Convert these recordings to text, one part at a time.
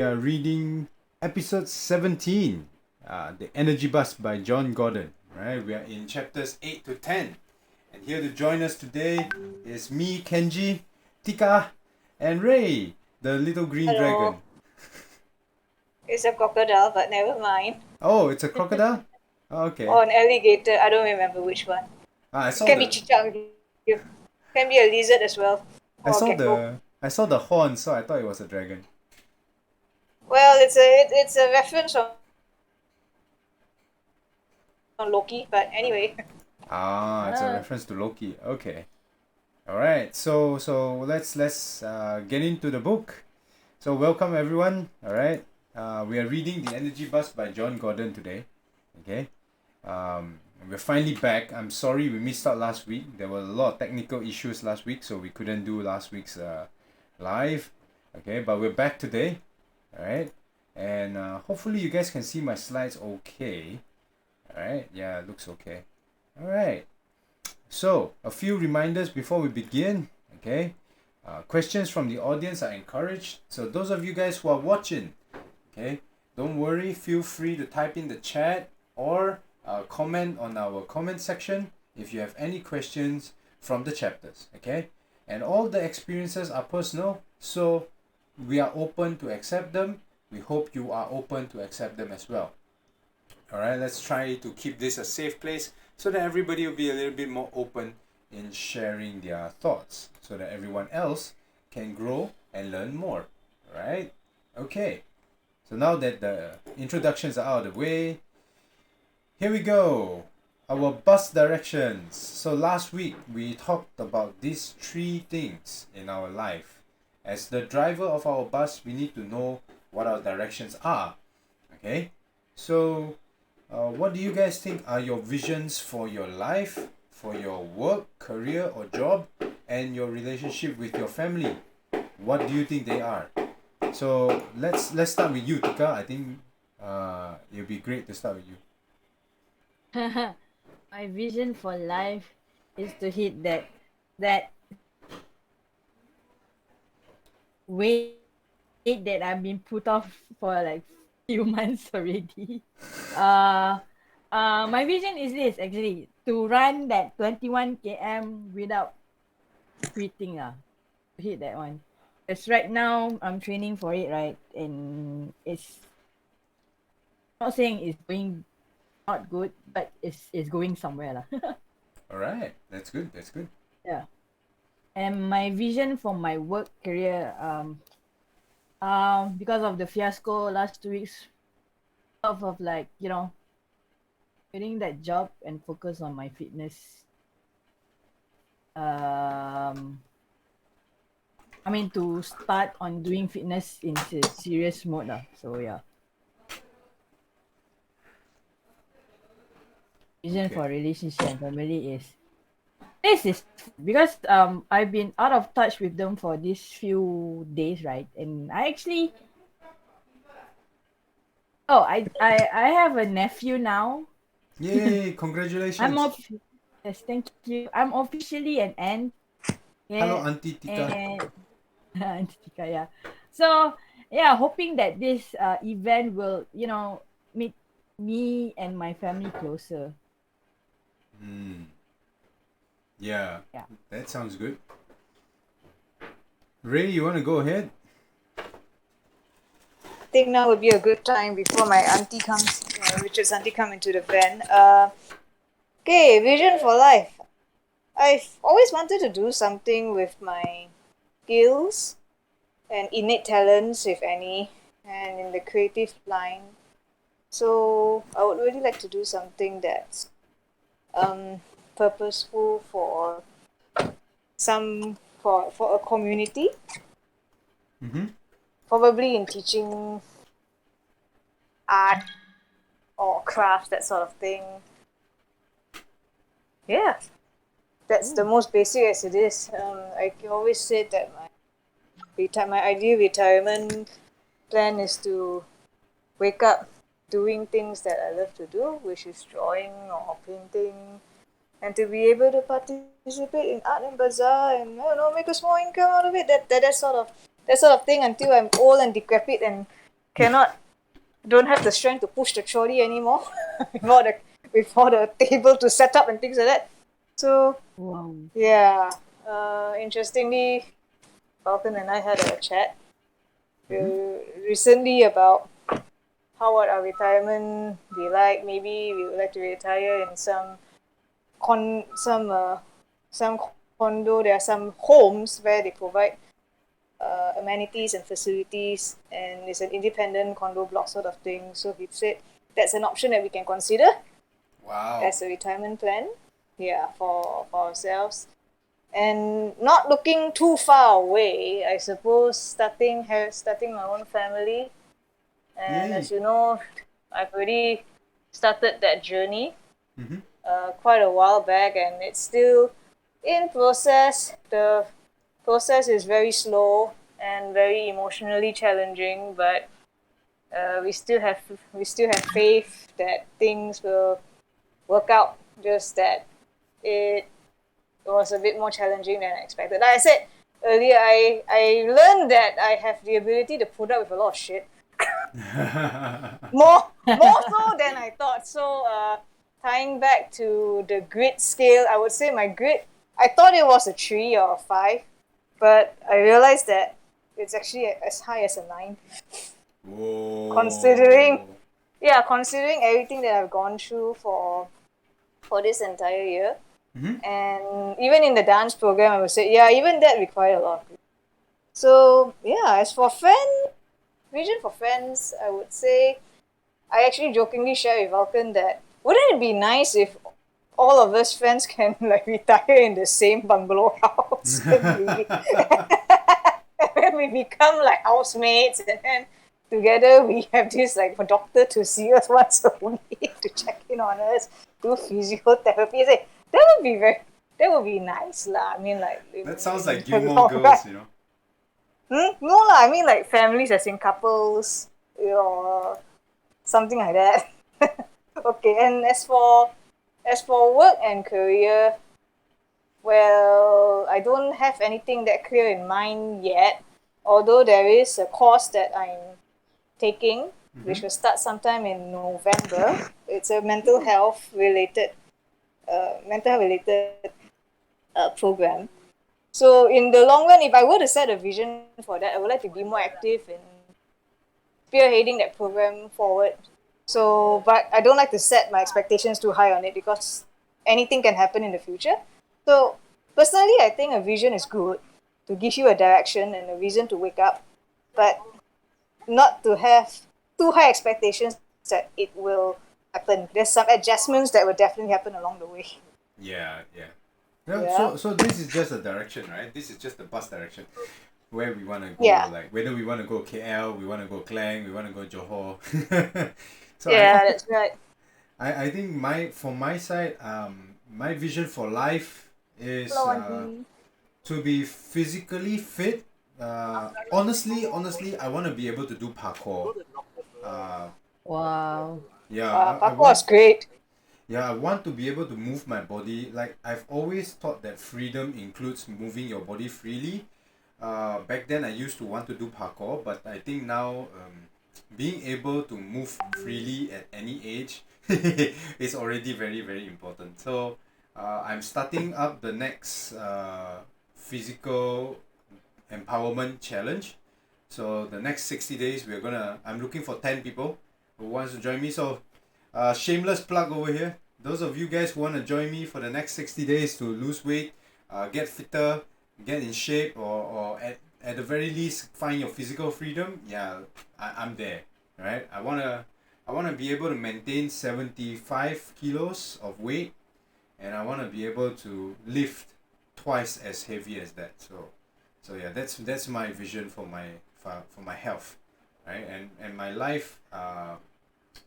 We are reading episode 17, The Energy Bus by Jon Gordon. Right, we are in chapters 8 to 10. And here to join us today is me, Kenji, Tika, and Ray, the little green Hello. dragon. It's a crocodile, but never mind. Oh, it's a crocodile? Okay. Or an alligator. I don't remember which one. I saw Can be the chichak. Can be a lizard as well. I Or a saw gecko. the horn, so I thought it was a dragon. Well, it's a reference on Loki, but anyway. It's a reference to Loki. Okay. All right. So let's get into the book. So welcome everyone. All right. We are reading The Energy Bus by Jon Gordon today. Okay. We're finally back. I'm sorry we missed out last week. There were a lot of technical issues last week, so we couldn't do last week's live. Okay, but we're back today. All right. And hopefully you guys can see my slides okay. All right. Yeah, it looks okay. All right. So a few reminders before we begin. Okay. Questions from the audience are encouraged. So those of you guys who are watching, okay, don't worry. Feel free to type in the chat or comment on our comment section if you have any questions from the chapters. Okay. And all the experiences are personal, so we are open to accept them. We hope you are open to accept them as well. All right. Let's try to keep this a safe place so that everybody will be a little bit more open in sharing their thoughts so that everyone else can grow and learn more. Alright? Okay. So now that the introductions are out of the way, here we go. Our bus directions. So last week we talked about these three things in our life. As the driver of our bus, we need to know what our directions are. Okay? So what do you guys think are your visions for your life, for your work, career, or job, and your relationship with your family? What do you think they are? So let's start with you, Tika. I think it'll be great to start with you. My vision for life is to hit that weight that I've been put off for like few months already. My vision is this actually, to run that 21 km without quitting to hit that one. Because right now I'm training for it, right? And it's not saying it's going not good, but it's going somewhere. Alright, that's good, that's good. Yeah. And my vision for my work career, because of the fiasco last 2 weeks, of like, getting that job and focus on my fitness. I mean, to start on doing fitness in serious mode. So yeah. Vision Okay. for relationship and family is this is because I've been out of touch with them for these few days, right? And I actually I have a nephew now. Yay, congratulations. Yes, thank you. I'm officially an aunt. Hello, Yeah, Auntie Tika. and Auntie Tika, yeah. So yeah, hoping that this event will make me and my family closer. Yeah, Yeah. that sounds good. Ray, you want to go ahead? I think now would be a good time before my auntie comes, Richard's auntie come into the van. Okay, vision for life. I've always wanted to do something with my skills and innate talents, if any, and in the creative line. So I would really like to do something that's purposeful for for a community, Mm-hmm. probably in teaching art or craft, that sort of thing. Yeah, that's the most basic as it is. I always said that my ideal retirement plan is to wake up doing things that I love to do, which is drawing or painting, and to be able to participate in art and bazaar and make a small income out of it. That sort of thing until I'm old and decrepit and don't have the strength to push the trolley anymore before the table to set up and things like that. So Wow. yeah, interestingly, Falcon and I had a chat recently about how would our retirement be like. Maybe we would like to retire in some condo. There are some homes where they provide amenities and facilities, and it's an independent condo block sort of thing. So he said that's an option that we can consider Wow. as a retirement plan. Yeah, for ourselves. And not looking too far away, I suppose starting my own family. And Yay. as you know, I've already started that journey Mm-hmm. quite a while back, and it's still in process. The process is very slow and very emotionally challenging, but we still have faith that things will work out. Just that it was a bit more challenging than I expected. Like I said earlier, I learned that I have the ability to put up with a lot of shit. more so than I thought. So tying back to the grit scale, I would say my grit, I thought it was a 3 or a 5, but I realized that it's actually as high as a 9. Whoa. Considering everything that I've gone through for this entire year. Mm-hmm. And even in the dance program, I would say, yeah, even that required a lot of grit. So yeah, as for vision for friends, I would say I actually jokingly share with Vulcan that wouldn't it be nice if all of us friends can like retire in the same bungalow house and we become like housemates, and then together we have this like a doctor to see us once a week to check in on us, do physiotherapy. Say, that would be nice lah. I mean like That sounds like in the Gilmore long Girls, run. you know. No lah, I mean like families as in couples, something like that. Okay, and as for work and career, well, I don't have anything that clear in mind yet. Although there is a course that I'm taking, which will start sometime in November. It's a mental health related program. So in the long run, if I were to set a vision for that, I would like to be more active in spearheading that program forward. So, but I don't like to set my expectations too high on it because anything can happen in the future. So, personally, I think a vision is good to give you a direction and a reason to wake up, but not to have too high expectations that it will happen. There's some adjustments that will definitely happen along the way. Yeah. Yeah. So this is just a direction, right? This is just the bus direction. Where we want to go, Yeah. like whether we want to go KL, we want to go Klang, we want to go Johor. So Yeah, that's right. I think for my side, my vision for life is Hello, Auntie. to be physically fit. Honestly, I want to be able to do parkour. Wow. Yeah, I Parkour is great. Yeah, I want to be able to move my body. Like I've always thought that freedom includes moving your body freely. Back then I used to want to do parkour, but I think now being able to move freely at any age is already very very important. So I'm starting up the next physical empowerment challenge. So the next 60 days I'm looking for 10 people who wants to join me. So shameless plug over here. Those of you guys who want to join me for the next 60 days to lose weight, get fitter, get in shape, or at the very least find your physical freedom, yeah, I'm there. Right? I wanna be able to maintain 75 kilos of weight, and I wanna be able to lift twice as heavy as that. So yeah, that's my vision for my health, right? And my life.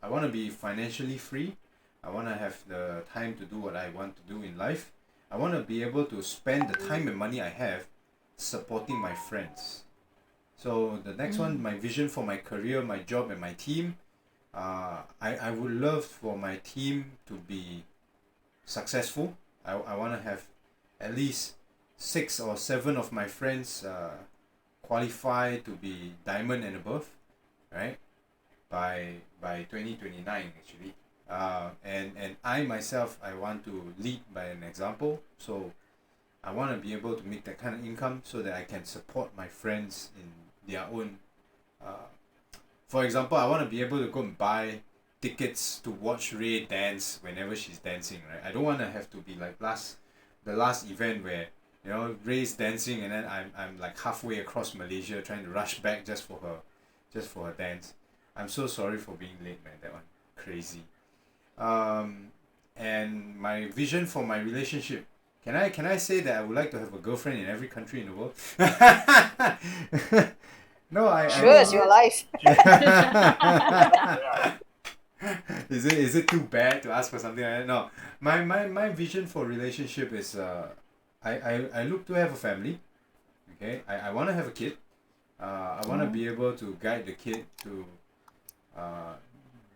I want to be financially free. I want to have the time to do what I want to do in life. I want to be able to spend the time and money I have supporting my friends. So the next one, my vision for my career, my job, and my team. I would love for my team to be successful. I want to have at least 6 or 7 of my friends qualify to be diamond and above, right? by 2029 actually. And I myself, I want to lead by an example. So I want to be able to make that kind of income so that I can support my friends in their own. For example, I want to be able to go and buy tickets to watch Ray dance whenever she's dancing, right? I don't want to have to be like the last event where Ray's dancing and then I'm like halfway across Malaysia trying to rush back just for her dance. I'm so sorry for being late, man. That one crazy. And my vision for my relationship. Can I say that I would like to have a girlfriend in every country in the world? No, Sure, it's your life. Is it too bad to ask for something like that? No. My vision for relationship is I look to have a family. Okay? I wanna have a kid. I wanna be able to guide the kid to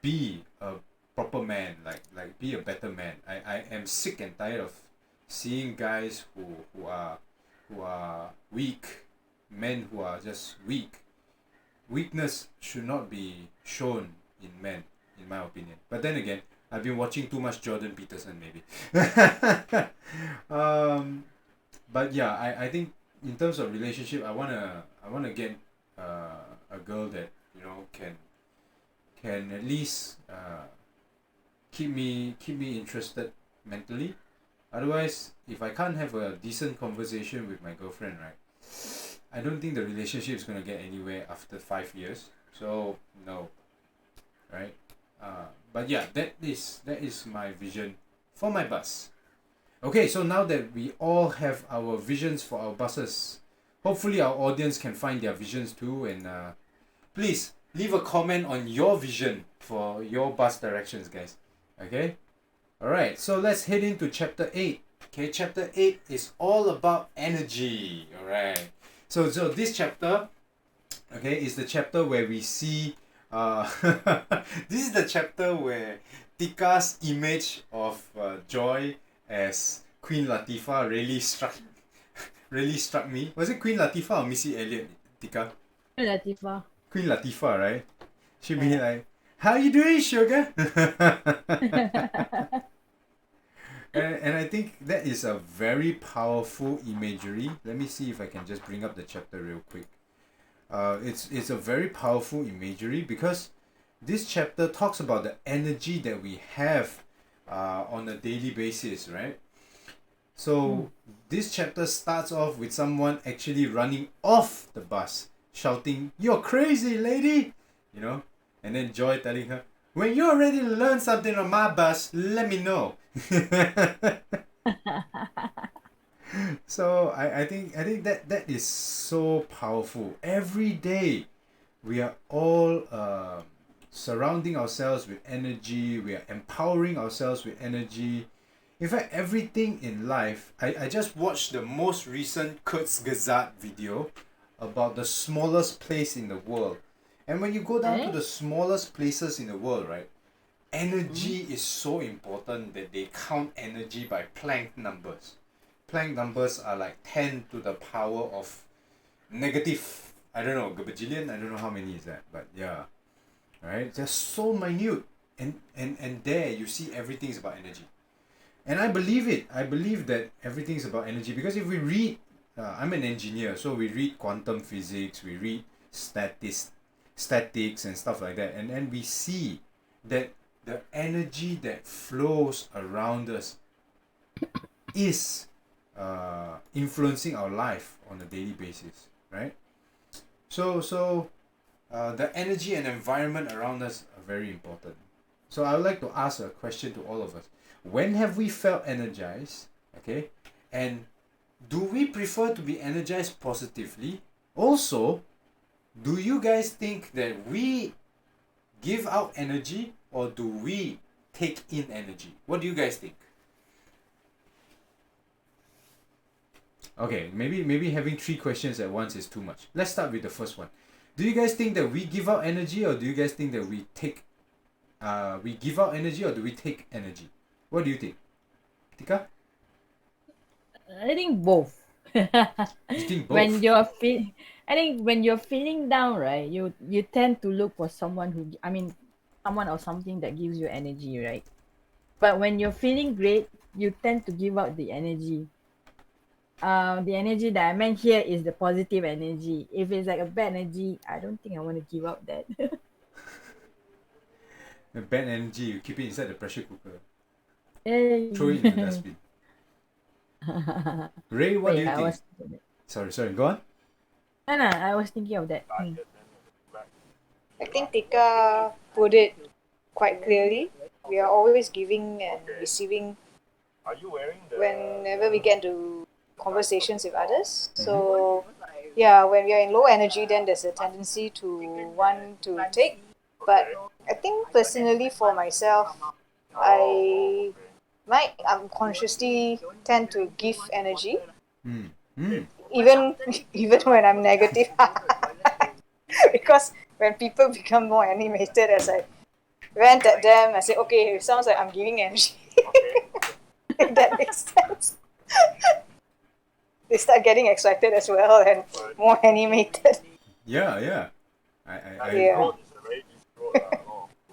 be a proper man, like be a better man. I am sick and tired of seeing guys who are weak, men who are just weak. Weakness should not be shown in men, in my opinion. But then again, I've been watching too much Jordan Peterson maybe. But yeah, I think in terms of relationship, I wanna get a girl that can at least keep me interested mentally. Otherwise, if I can't have a decent conversation with my girlfriend, right, I don't think the relationship is gonna get anywhere after 5 years. So no, right? But yeah, that is my vision for my bus. Okay, so now that we all have our visions for our buses, hopefully our audience can find their visions too. And please leave a comment on your vision for your bus directions, guys. Okay. All right. So let's head into chapter 8. Okay, chapter 8 is all about energy. All right. So this chapter, okay, is the chapter where we see this is the chapter where Tika's image of Joy as Queen Latifah really struck me. Was it Queen Latifah or Missy Elliott, Tika? Latifah. Queen Latifah, right? She'd be like, "How you doing, sugar?" And I think that is a very powerful imagery. Let me see if I can just bring up the chapter real quick. It's a very powerful imagery because this chapter talks about the energy that we have on a daily basis, right? So this chapter starts off with someone actually running off the bus, shouting, "You're crazy, lady!" And then Joy telling her, "When you're ready to learn something on my bus, let me know." So I think that is so powerful. Every day we are all surrounding ourselves with energy. We are empowering ourselves with energy. In fact, everything in life, I just watched the most recent Kurzgesagt video about the smallest place in the world. And when you go down to the smallest places in the world, right, energy is so important that they count energy by Planck numbers. Planck numbers are like 10 to the power of negative, I don't know, gabajillion, I don't know how many is that, but yeah, right? They're so minute, and there you see everything is about energy. And I believe it. I believe that everything is about energy because if we read, I'm an engineer, so we read quantum physics, we read statistics and stuff like that, and then we see that the energy that flows around us is influencing our life on a daily basis, right? So the energy and environment around us are very important. So I would like to ask a question to all of us. When have we felt energized? Okay, and do we prefer to be energized positively? Also, do you guys think that we give out energy or do we take in energy? What do you guys think? Okay, maybe having 3 questions at once is too much. Let's start with the first one. Do you guys think that we give out energy or do you guys think that we give out energy or do we take energy? What do you think? Tika? I think both. You think both? When you're I think when you're feeling down, right, you tend to look for someone someone or something that gives you energy, right? But when you're feeling great, you tend to give out the energy. The energy that I meant here is the positive energy. If it's like a bad energy, I don't think I want to give out that. The bad energy, you keep it inside the pressure cooker. Throw it in the Hey. dustbin. Ray, what But do you yeah, I think? was thinking of that. Sorry, go on. No, no, I was thinking of that. I think Tika put it quite clearly. We are always giving and receiving whenever we get into conversations with others. So, yeah, when we are in low energy, then there's a tendency to want to take. But I think personally for myself, I might unconsciously tend to give energy, Mm. Mm. even even when I'm negative. Because when people become more animated, as I rant at them, I say, okay, it sounds like I'm giving energy. If that makes sense. They start getting excited as well and more animated. Yeah. I Yeah. agree.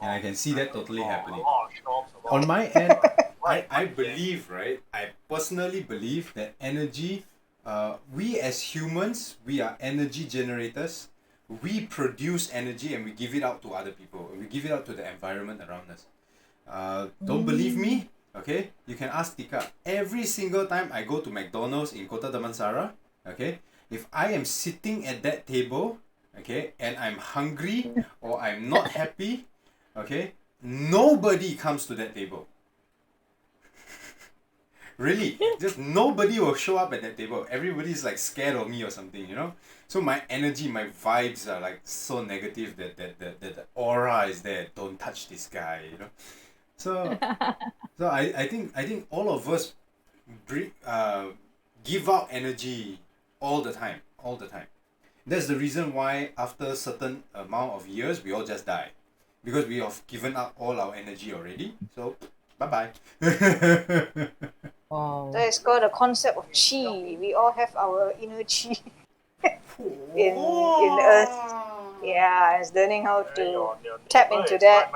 And I can see that totally happening. On my end, I believe, right? I personally believe that energy, we as humans, we are energy generators. We produce energy and we give it out to other people. We give it out to the environment around us. Don't believe me? Okay, you can ask Tika. Every single time I go to McDonald's in Kota Damansara, okay, if I am sitting at that table, okay, and I'm hungry or I'm not happy, okay, nobody comes to that table. Really, just nobody will show up at that table. Everybody's like scared of me or something, you know. So my energy, my vibes are like so negative that the aura is there. Don't touch this guy, you know. So I think all of us give out energy all the time, all the time. That's the reason why after a certain amount of years we all just die, because we have given up all our energy already. So bye bye. Wow. That is called the concept of chi. We all have our inner chi in Earth. Yeah, it's learning how to tap into that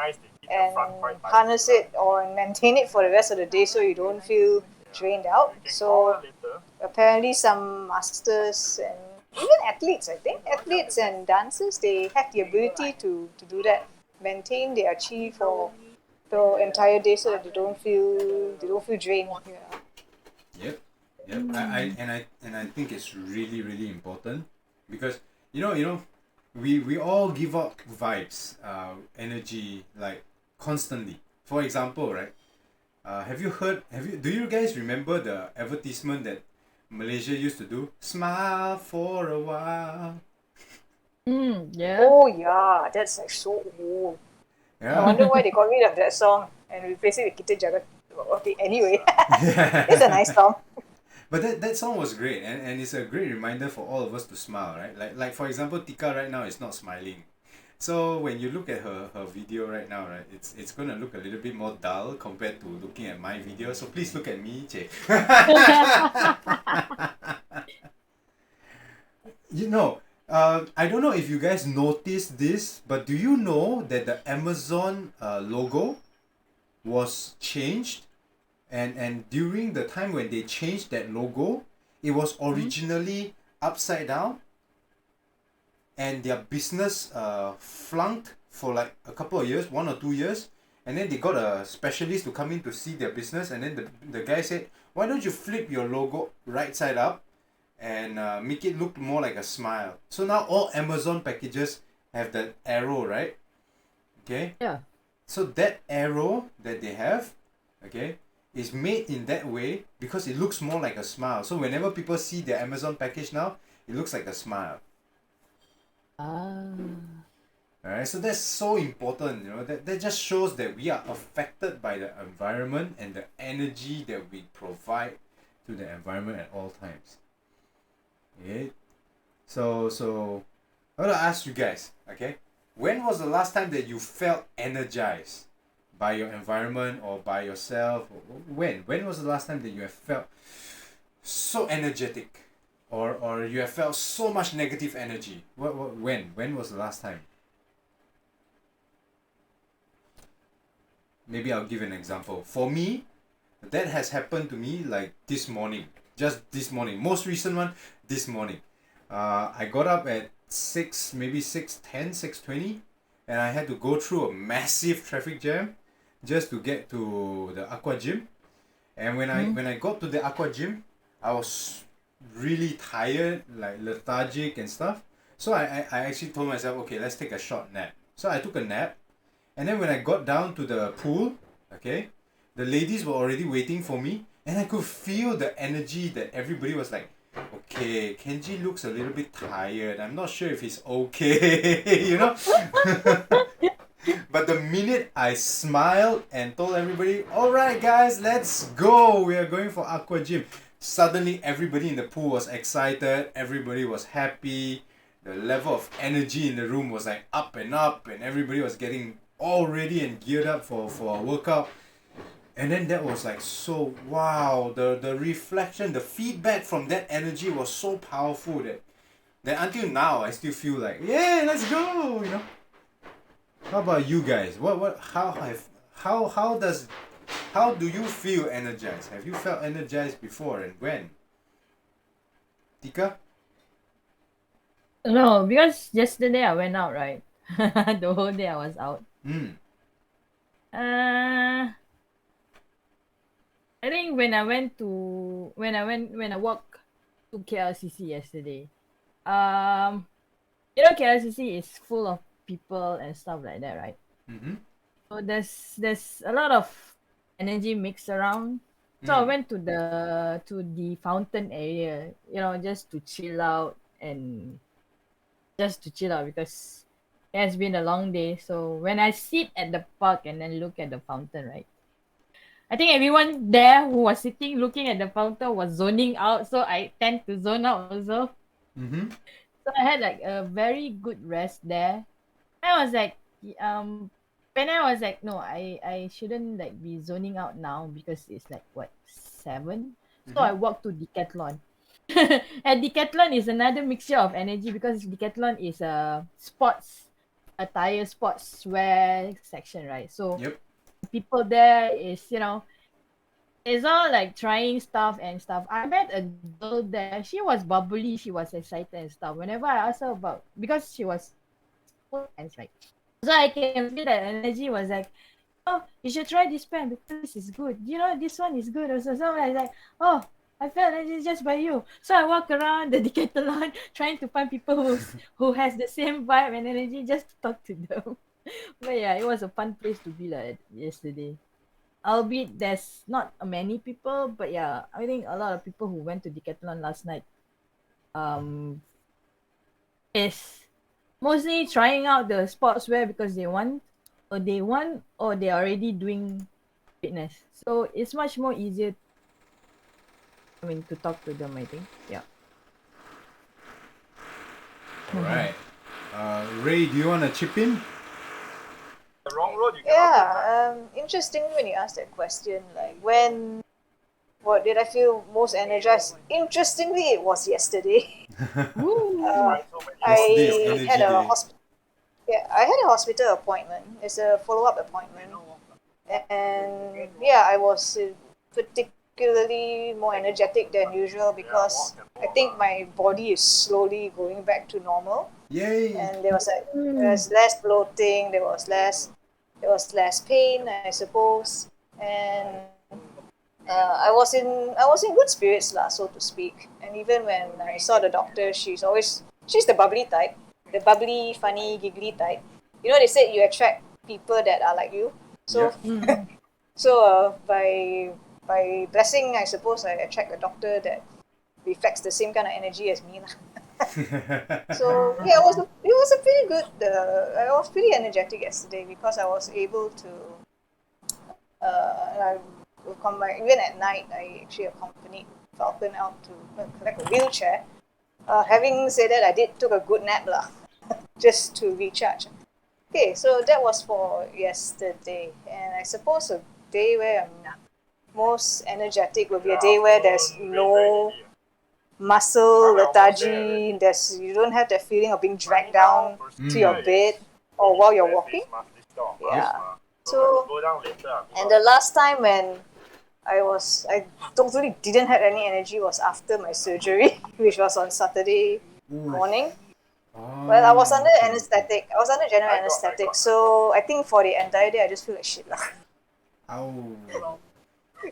and harness it or maintain it for the rest of the day so you don't feel drained out. So apparently some masters and even athletes, I think, athletes and dancers, they have the ability to do that, maintain their chi for the entire day so that they don't feel drained. Yeah. Yep, yep. I think it's really really important, because you know we all give out vibes, energy, like constantly. For example, right? Do you guys remember the advertisement that Malaysia used to do? Smile for a while. Yeah. Oh yeah, that's like so old. I Yeah. wonder why they got rid of that song and replaced it with Kita Jagat. Okay, anyway, it's a nice song. But that song was great, and it's a great reminder for all of us to smile, right? Like for example, Tika right now is not smiling. So when you look at her video right now, right, it's gonna look a little bit more dull compared to looking at my video. So please look at me, Che. You know, I don't know if you guys noticed this, but do you know that the Amazon logo was changed? And during the time when they changed that logo, it was originally upside down, and their business flunked for like a couple of years, 1 or 2 years, and then they got a specialist to come in to see their business, and then the guy said, why don't you flip your logo right side up and make it look more like a smile. So now all Amazon packages have that arrow, right? Okay, Yeah. so that arrow that they have, okay, is made in that way because it looks more like a smile. So whenever people see their Amazon package now, it looks like a smile. Ah. Alright, so that's so important, you know, that just shows that we are affected by the environment and the energy that we provide to the environment at all times. Okay? So I want to ask you guys, okay? When was the last time that you felt energized by your environment or by yourself? When? When was the last time that you have felt so energetic? or you have felt so much negative energy? When was the last time? Maybe I'll give an example. For me, that has happened to me like this morning. Just this morning. Most recent one, this morning. I got up at 6, maybe 6:10, 6:20, and I had to go through a massive traffic jam just to get to the aqua gym. And when I got to the aqua gym, I was really tired, like lethargic and stuff. So I actually told myself, okay, let's take a short nap. So I took a nap, and then when I got down to the pool, okay, the ladies were already waiting for me, and I could feel the energy that everybody was like, okay, Kenji looks a little bit tired. I'm not sure if he's okay, you know. But the minute I smiled and told everybody, alright guys, let's go, we are going for aqua gym, suddenly everybody in the pool was excited, everybody was happy, the level of energy in the room was like up, and everybody was getting all ready and geared up for a workout. And then that was like so wow, the reflection, the feedback from that energy was so powerful that until now I still feel like, yeah, let's go, you know. How about you guys? How do you feel energized? Have you felt energized before, and when? Tika? No, because yesterday I went out, right? The whole day I was out. Uh, I think when I walked to KLCC yesterday, KLCC is full of people and stuff like that, right? Mm-hmm. So there's a lot of energy mixed around. So I went to the fountain area, just to chill out because it has been a long day. So when I sit at the park and then look at the fountain, right? I think everyone there who was sitting looking at the fountain was zoning out. So I tend to zone out also. Mm-hmm. So I had like a very good rest there. I was like, when I was like, no, I shouldn't like be zoning out now because it's like what 7. So I Mm-hmm. walked to Decathlon. And Decathlon is another mixture of energy because Decathlon is a tire sportswear section, right? So Yep. people there it's all like trying stuff and stuff. I met a girl there. She was bubbly. She was excited and stuff. Whenever I asked her about, because she was full hands, right? So I can feel that energy was like, oh, you should try this pen because this is good. This one is good also. So I was like, oh, I felt energy just by you. So I walk around the Decathlon trying to find people who has the same vibe and energy just to talk to them. But yeah, it was a fun place to be like yesterday. Albeit there's not many people, but yeah, I think a lot of people who went to Decathlon last night um is mostly trying out the sportswear because they want or they're already doing fitness. So it's much more easier, to talk to them, I think. Yeah. Alright. Ray, do you want to chip in? Yeah, interestingly when you asked that question, like what did I feel most energized? Interestingly, it was yesterday. Woo. Yesterday's I energy had a day. I had a hospital appointment. It's a follow-up appointment, and yeah, I was particularly more energetic than usual because I think my body is slowly going back to normal, Yay! and there was less bloating, there was less pain, I suppose, and I was in good spirits lah, so to speak. And even when I saw the doctor, she's the bubbly type, the bubbly, funny, giggly type. They said you attract people that are like you. So Yep. by blessing, I suppose I attract a doctor that reflects the same kind of energy as me lah. So yeah, it was a pretty good. I was pretty energetic yesterday because I was able to. I even at night, I actually accompanied Falcon out to collect a wheelchair. Having said that, I did took a good nap lah, just to recharge. Okay, so that was for yesterday, and I suppose a day where I'm most energetic will be a day where there's no muscle lethargy. You don't have that feeling of being dragged down to your bed or while you're walking. Yeah. So, and the last time when I totally didn't have any energy was after my surgery, which was on Saturday morning. Well, I was under anesthetic. I was under general anesthetic, so I think for the entire day I just feel like shit lah. Ow.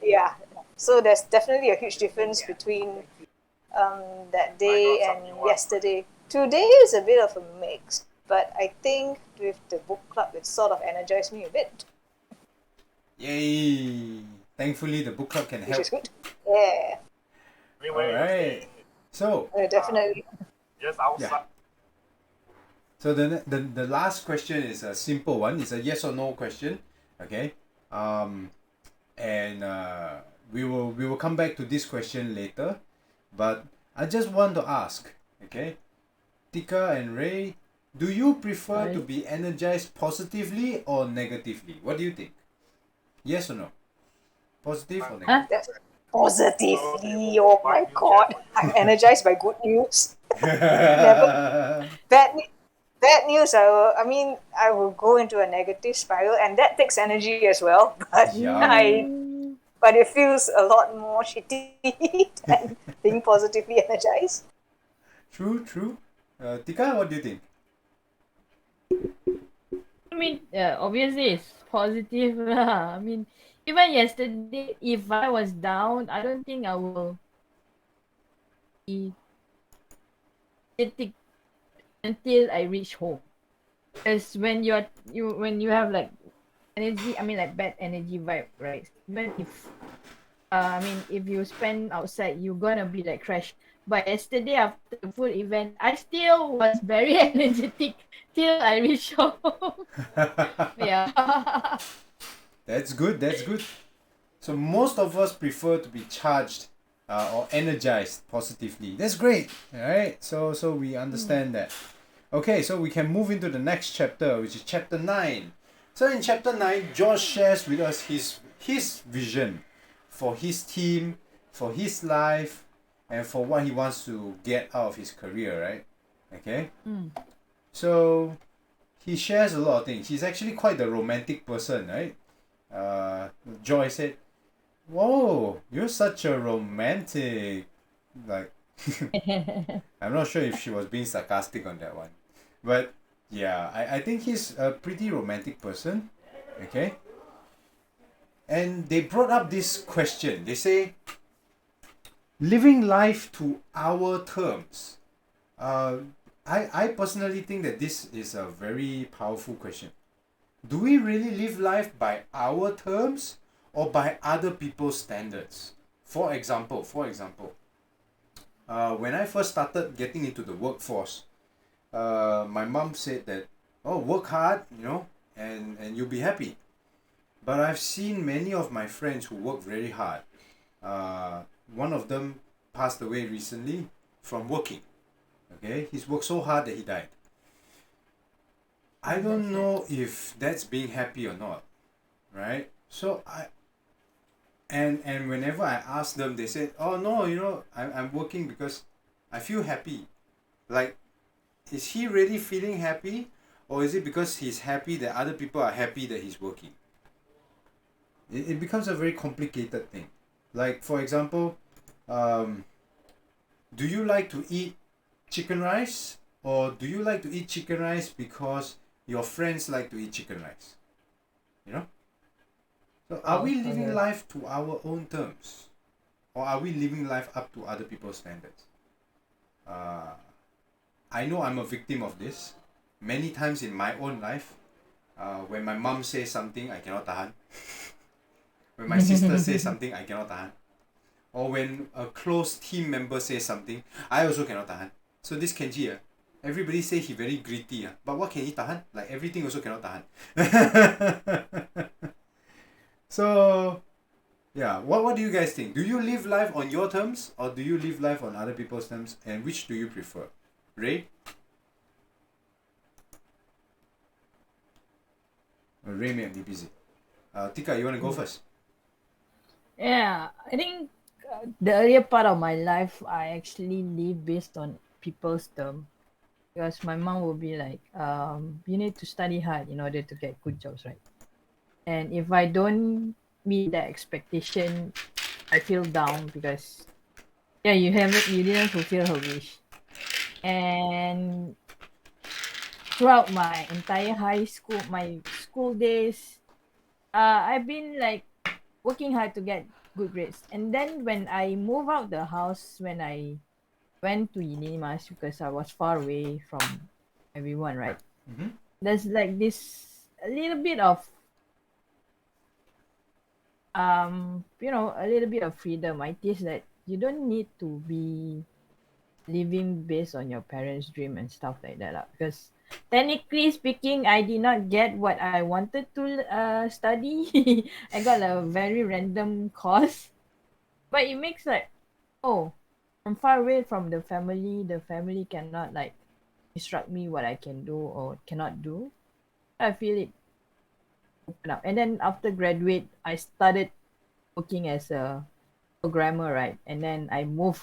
Yeah. So there's definitely a huge difference between that day and yesterday. Today is a bit of a mix, but I think with the book club it sort of energized me a bit, Yay! Thankfully, the book club can which help. is good. Yeah. Alright. So, Definitely. yeah. So the last question is a simple one. It's a yes or no question. Okay. And we will come back to this question later. But I just want to ask, okay, Tika and Ray, do you prefer to be energized positively or negatively? What do you think? Yes or no? Positive or negative? Positively, oh my god, I'm energized by good news. Never bad news. I will go into a negative spiral, and that takes energy as well. But but it feels a lot more shitty than being positively energized. True. Tika, what do you think? I mean, obviously it's positive lah. I mean, even yesterday, if I was down, I don't think I will be sitting until I reach home. Because when when you have like energy, I mean like bad energy vibe, right? Even if I mean if you spend outside, you're gonna be like crash. But yesterday after the full event, I still was very energetic till I reached home. Yeah. That's good. So most of us prefer to be charged or energized positively. That's great. Alright. So we understand that. Okay, so we can move into the next chapter, which is chapter 9. So in chapter 9, Josh shares with us his vision for his team, for his life, and for what he wants to get out of his career, right? Okay? So he shares a lot of things. He's actually quite the romantic person, right? Joy said, "Whoa, you're such a romantic." Like, I'm not sure if she was being sarcastic on that one. But yeah, I think he's a pretty romantic person. Okay? And they brought up this question. They say, living life to our terms. I personally think that this is a very powerful question. Do we really live life by our terms or by other people's standards? For example, when I first started getting into the workforce, my mom said that, oh, work hard, and you'll be happy. But I've seen many of my friends who work very hard. One of them passed away recently from working. Okay, he's worked so hard that he died. I don't know if that's being happy or not, right? So and whenever I ask them, they said, "Oh no, I'm working because I feel happy." Like, is he really feeling happy, or is it because he's happy that other people are happy that he's working? It becomes a very complicated thing. Like, for example, do you like to eat chicken rice, or do you like to eat chicken rice because your friends like to eat chicken rice? So are we living life to our own terms, or are we living life up to other people's standards? I know I'm a victim of this many times in my own life. When my mom says something, I cannot tahan. When my sister says something, I cannot tahan. Or when a close team member says something, I also cannot tahan. So this Kenji, everybody say he very gritty, but what can he tahan? Like, everything also cannot tahan. So, yeah, what do you guys think? Do you live life on your terms, or do you live life on other people's terms? And which do you prefer? Ray? Ray may be busy. Tika, you want to go first? Yeah, I think the earlier part of my life, I actually live based on people's term. Because my mom will be like, you need to study hard in order to get good jobs, right? And if I don't meet that expectation, I feel down because yeah, you didn't fulfill her wish. And throughout my entire high school, my school days, I've been like working hard to get good grades. And then when I move out the house, when I went to Inimas because I was far away from everyone, right? Mm-hmm. There's like this a little bit of a little bit of freedom. I guess that you don't need to be living based on your parents' dream and stuff like that lah. Because technically speaking, I did not get what I wanted to study. I got a very random course, but it makes like, oh, I'm far away from the family. The family cannot like instruct me what I can do or cannot do. I feel it open up. And then after graduate, I started working as a programmer, right? And then I moved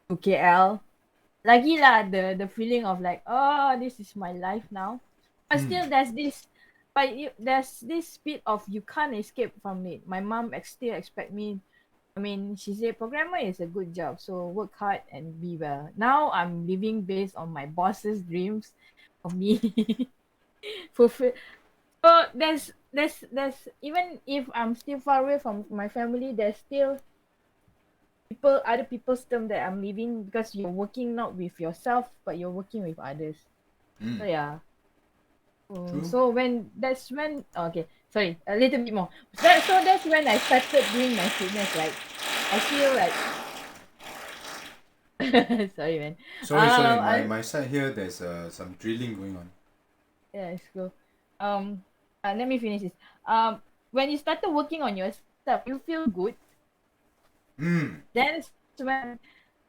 to KL. Lagi lah the feeling of like, oh, this is my life now. But still there's this bit of you can't escape from it. My mom still expect me. I mean, she said programmer is a good job, so work hard and be well. Now I'm living based on my boss's dreams of me fulfill. So there's even if I'm still far away from my family, there's still other people's term that I'm living because you're working not with yourself, but you're working with others. So yeah. True. So okay, sorry, a little bit more. That's when I started doing my fitness. Like I feel like sorry man. Sorry. I My side here, there's some drilling going on. Yeah, let's go. Um, let me finish this. When you started working on yourself, you feel good. Then when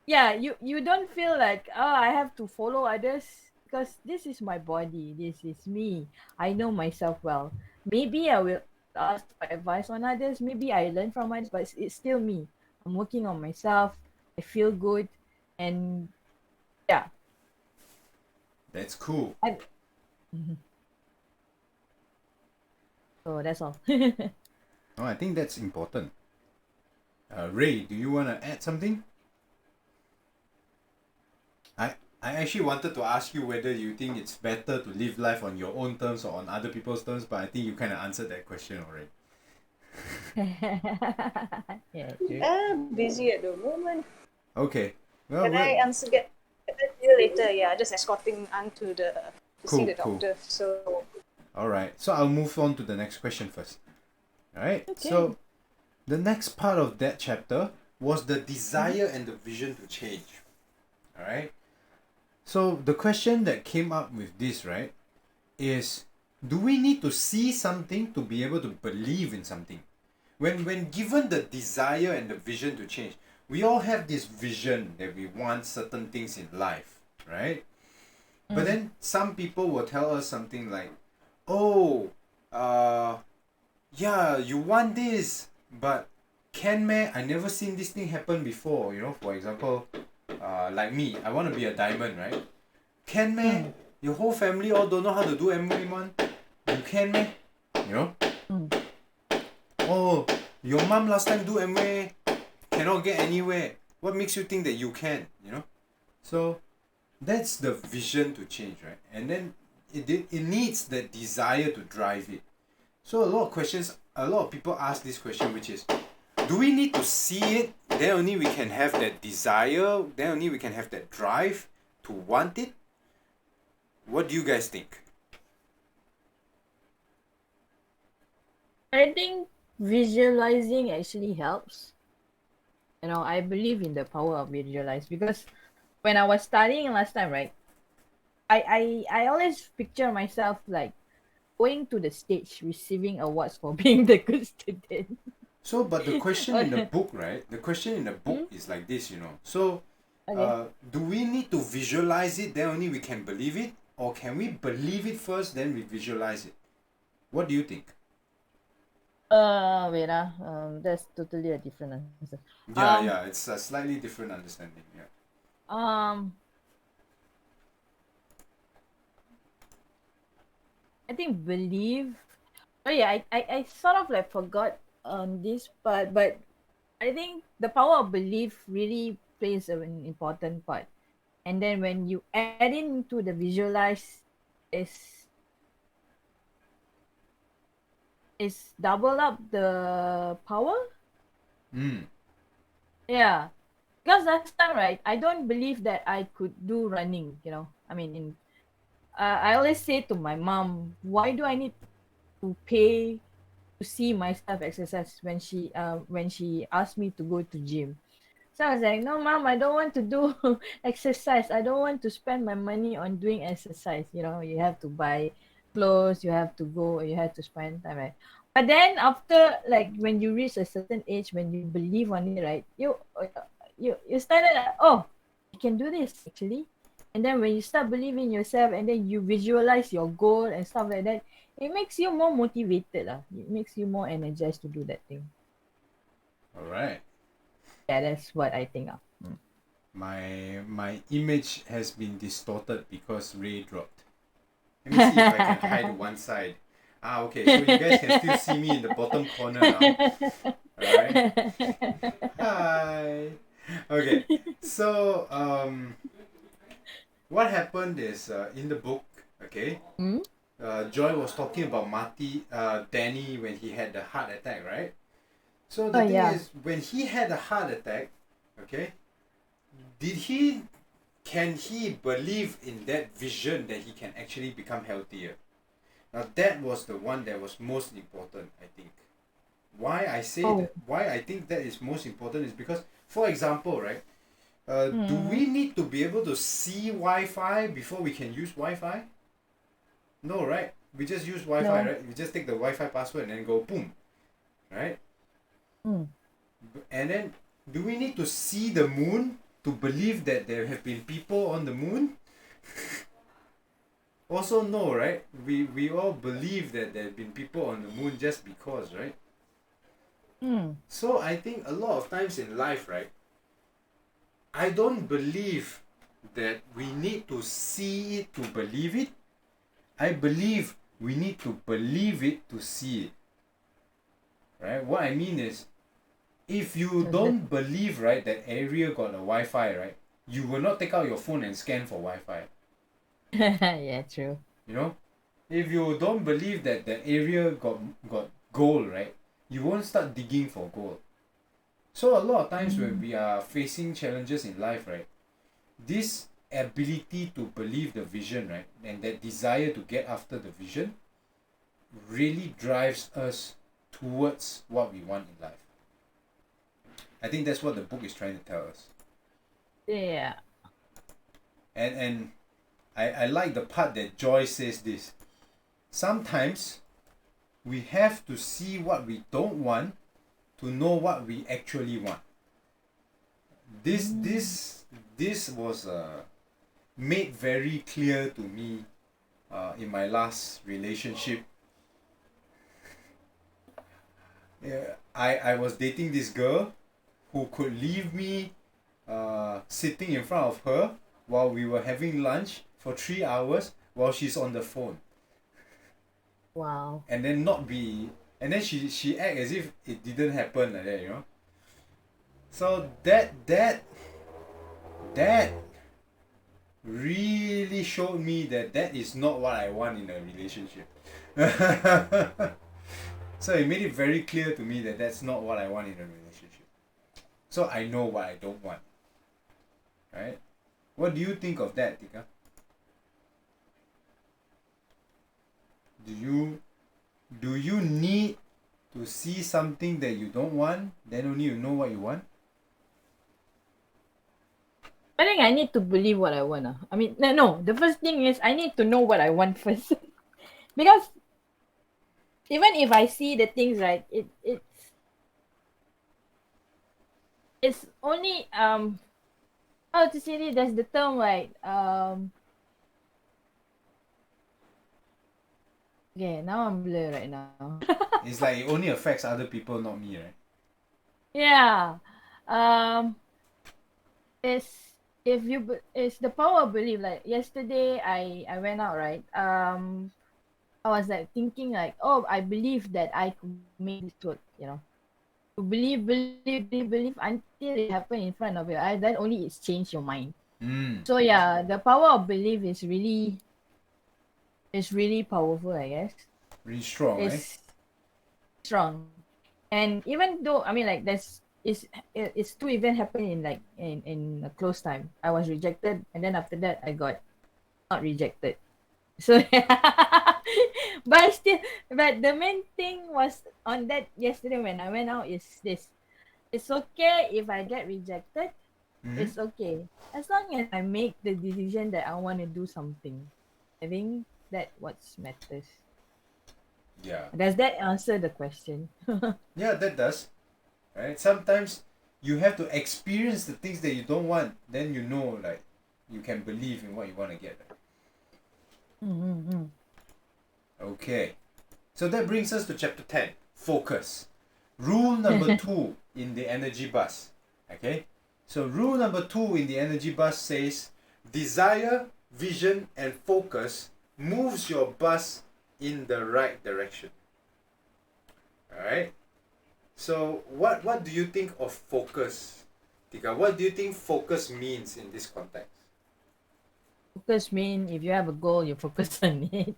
yeah, you don't feel like I have to follow others because this is my body, this is me. I know myself well. Maybe I will ask for advice on others, maybe I learn from others, but it's still me. I'm working on myself. I feel good, and yeah. That's cool. Mhm. So that's all. Oh, I think that's important. Ray, do you want to add something? I actually wanted to ask you whether you think it's better to live life on your own terms or on other people's terms, but I think you kind of answered that question already. Yeah, true. I'm busy at the moment. Okay. Well, Can I get back to you later? Yeah, just escorting Ann to see the Cool. doctor. So Alright, so I'll move on to the next question first. Alright, Okay. so the next part of that chapter was the desire and the vision to change. Alright, so the question that came up with this, right, is do we need to see something to be able to believe in something? When given the desire and the vision to change, we all have this vision that we want certain things in life, right? But then some people will tell us something like, oh, yeah, you want this, but can meh? I never seen this thing happen before. You know, for example, like me, I want to be a diamond, right? Can meh? Your whole family all don't know how to do Amway, man. You can meh? You know? Oh, your mom last time do Amway, cannot get anywhere. What makes you think that you can? You know? So that's the vision to change, right? And then it needs that desire to drive it. So a lot of people ask this question, which is, do we need to see it? Then only we can have that desire. Then only we can have that drive to want it. What do you guys think? I think visualizing actually helps. You know, I believe in the power of visualize because when I was studying last time, right, I always picture myself like going to the stage receiving awards for being the good student. So, but the question in the book, right? The question in the book is like this, you know. So, Okay. do we need to visualize it, then only we can believe it? Or can we believe it first, then we visualize it? What do you think? Wait, that's totally a different answer. Yeah, yeah, it's a slightly different understanding. Yeah. Um, I think believe. Oh yeah, I sort of like forgot on this part, but I think the power of belief really plays an important part. And then when you add into the visualize, is is double up the power. Mm. Yeah, because last time, right, I don't believe that I could do running. I mean, I always say to my mom, why do I need to pay to see myself exercise when she asked me to go to gym? So I was like, no, mom, I don't want to do exercise. I don't want to spend my money on doing exercise. You have to buy clothes, you have to go, you have to spend time, right? But then after, like, when you reach a certain age, when you believe on it, right, you started, oh, I can do this actually. And then when you start believing yourself, and then you visualize your goal and stuff like that, it makes you more motivated. It makes you more energized to do that thing. All right. Yeah, that's what I think of. My image has been distorted because Ray dropped. Let me see if I can hide one side. Ah, okay. So you guys can still see me in the bottom corner now. All right. Hi. Okay. So what happened is in the book, okay, Hmm? Joy was talking about Danny when he had the heart attack, right? So Oh the thing yeah. is, when he had a heart attack, okay, did he can he believe in that vision that he can actually become healthier? Now that was the one that was most important, I think. Why I say Oh. that, why I think that is most important is because, for example, right, do Hmm. we need to be able to see Wi-Fi before we can use Wi-Fi? No, right? We just use Wi-Fi, No. right? We just take the Wi-Fi password and then go boom, right? Hmm. And then, do we need to see the moon to believe that there have been people on the moon? Also, no, right? We all believe that there have been people on the moon just because, right? Hmm. So I think a lot of times in life, right? I don't believe that we need to see it to believe it. I believe we need to believe it to see it. Right? What I mean is, if you What's that? don't believe, right, that area got a Wi-Fi, right, you will not take out your phone and scan for Wi-Fi. Yeah, true. You know, if you don't believe that the area got gold, right, you won't start digging for gold. So a lot of times when Mm. we are facing challenges in life, right, this ability to believe the vision, right, and that desire to get after the vision really drives us towards what we want in life. I think that's what the book is trying to tell us. Yeah. And I like the part that Joy says this. Sometimes we have to see what we don't want to know what we actually want. This Mm. this this was made very clear to me in my last relationship. I was dating this girl who could leave me sitting in front of her while we were having lunch for 3 hours while she's on the phone, Wow. and then not be and then she act as if it didn't happen like that, you know. So that really showed me that that is not what I want in a relationship. So it made it very clear to me that that's not what I want in a relationship. So I know what I don't want, right? What do you think of that, Tika? Do you do you need to see something that you don't want, then only you know what you want? I think I need to believe what I want. I mean, no, no. The first thing is I need to know what I want first, because even if I see the things, right, it's only how to say it. There's the term, right. Okay, now I'm blur right now. It's like it only affects other people, not me, right? Yeah. Um, it's it's the power of belief. Like yesterday, I went out, right. I was like thinking like, oh, I believe that I could make this work. You know, to believe until it happened in front of your eyes. Then only it's changed your mind. Mm. So yeah, the power of belief is really powerful. I guess Really strong, eh? it's strong. And even though I mean like it's two events happening in like in a close time. I was rejected and then after that I got not rejected. So but still but the main thing was on that yesterday when I went out is this. It's okay if I get rejected. Mm-hmm. It's okay. As long as I make the decision that I want to do something. I think that what matters. Yeah. Does that answer the question? Yeah, that does. Right? Sometimes you have to experience the things that you don't want, then you know, like, you can believe in what you want to get. Mm-hmm. Okay. So that brings us to chapter 10, focus. Rule number 2 in the energy bus. Okay? So rule number 2 in the energy bus says desire, vision and focus moves your bus in the right direction. Alright? So what do you think of focus? Tika, what do you think focus means in this context? Focus mean if you have a goal, you focus on it.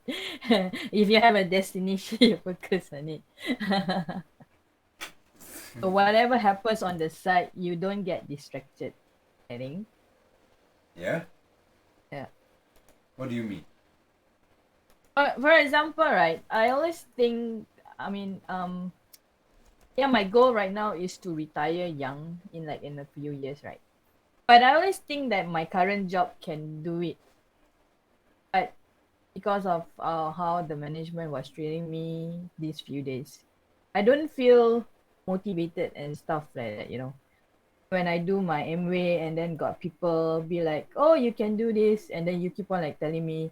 If you have a destination, you focus on it. So whatever happens on the side, you don't get distracted. I think. Yeah? Yeah. What do you mean? For example, right? I always think. I mean, yeah, my goal right now is to retire young in a few years, right? But I always think that my current job can do it, but because of how the management was treating me these few days, I don't feel motivated and stuff like that. You know, when I do my MWay and then got people be like, "Oh, you can do this," and then you keep on like telling me,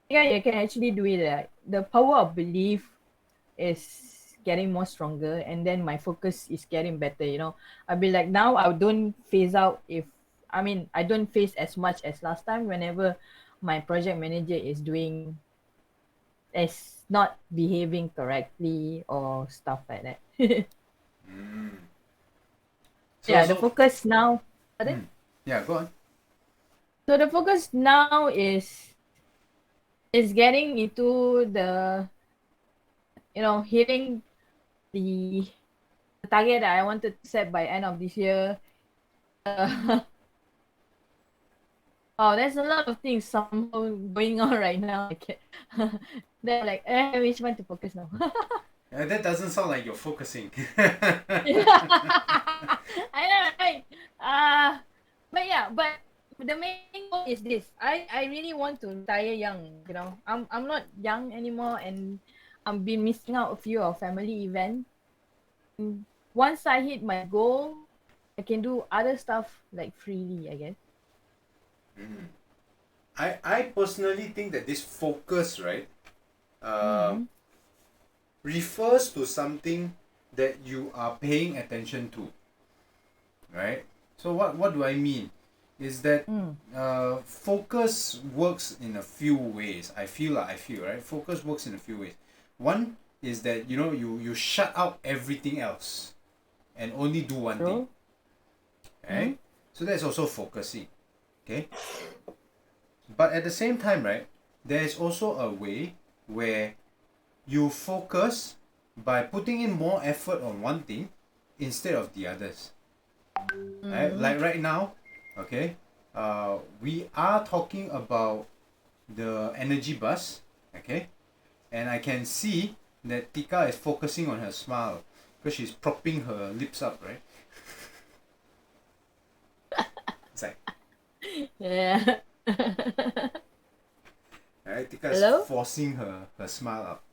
"Yeah, you can actually do it." The power of belief is getting more stronger, and then my focus is getting better. You know, I'll be like now I don't phase out if I mean I don't face as much as last time whenever my project manager is not behaving correctly or stuff like that. Mm. So Yeah, the so focus now. Pardon? yeah, go on. So the focus now is getting into the hitting the, the target that I wanted to set by end of this year. Oh, there's a lot of things somehow going on right now. I can They're like, which one to focus now? That doesn't sound like you're focusing. I know, right? Uh, but yeah, but the main goal is this. I really want to retire young. You know, I'm not young anymore, and I've been missing out a few of family events. Once I hit my goal, I can do other stuff like freely. I guess. I personally think that this focus, right, uh, Mm-hmm. refers to something that you are paying attention to, right? So what do I mean? Is that Mm. focus works in a few ways. I feel right. Focus works in a few ways. One is that you shut out everything else and only do one thing, True. Mm. right? So that's also focusing, okay? But at the same time, right, there is also a way where you focus by putting in more effort on one thing instead of the others. Right? Mm. Like right now, okay, we are talking about the energy bus, okay, and I can see that Tika is focusing on her smile because she's propping her lips up, right? It's like, Yeah. right, Tika is Hello. forcing her smile up.